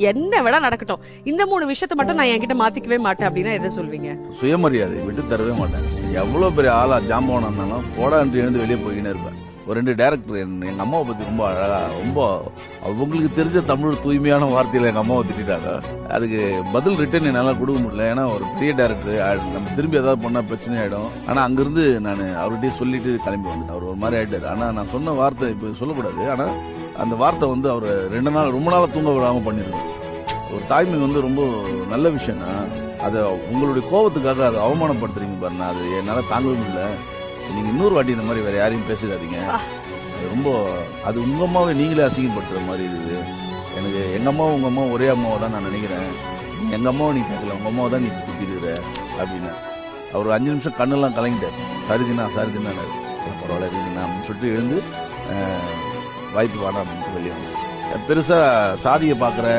என்ன வேணா நடக்கட்டும், இந்த 3 விஷயத்த மட்டும் நான் என்கிட்ட மாத்திக்கவே மாட்டேன் அப்படின்னா எதை சொல்வீங்க? சுயமரியாதை விட்டு தரவே மாட்டேன். எவ்வளவு பெரிய ஆளா ஜாம்பவானா இருந்தாலும் போடா என்று எழுந்து வெளியே போயின்னு இருப்பேன். ஒரு 2 டைரக்டர் எங்க அம்மாவை பத்தி ரொம்ப அழகா, ரொம்ப அவங்களுக்கு தெரிஞ்ச தமிழ் தூய்மையான வார்த்தையில எங்க அம்மாவை திட்டாங்க. அதுக்கு பதில் ரிட்டர்ன் என்னால கொடுக்க முடியல. ஏன்னா ஒரு பெரிய டைரக்டர், நம்ம திரும்பி ஏதாவது பண்ணா பிரச்சனை ஆயிடும். ஆனா அங்கிருந்து நான் அவர்கிட்டயே சொல்லிட்டு கிளம்பி வந்துட்டேன். அவர் ஒரு மாதிரி ஆயிட்டாரு. ஆனா நான் சொன்ன வார்த்தை இப்ப சொல்லக்கூடாது. ஆனா அந்த வார்த்தை வந்து அவர் 2 நாள் ரொம்ப நாளா தூங்க விடாம பண்ணிருக்கு. ஒரு தாய்மை வந்து ரொம்ப நல்ல விஷயம்னா, அதை உங்களுடைய கோபத்துக்காக அதை அவமானப்படுத்துறீங்க பாருங்க, அது என்னால தாங்கவே முடியல. நீங்க இன்னொரு வாட்டி இந்த மாதிரி வேற யாரையும் பேசிடாதீங்க. ரொம்ப அது உங்க அம்மாவை நீங்களே அசிங்கப்படுத்துற மாதிரி இருக்குது. எனக்கு எங்க அம்மாவும் உங்க அம்மா ஒரே அம்மாவை தான் நான் நினைக்கிறேன். எங்க அம்மாவை நீ கேட்கல, உங்க அம்மாவை தான் நீ திட்டிருக்கிற அப்படின்னு. அவர் 5 நிமிஷம் கண்ணெல்லாம் கலங்கிட்டார். சரிதினா பரவாயில்ல நான் சொல்லிட்டு எழுந்து வாய்ப்பு வேணாம் அப்படின்னு வெளியே வந்தேன். பெருசா சாதியை பாக்குற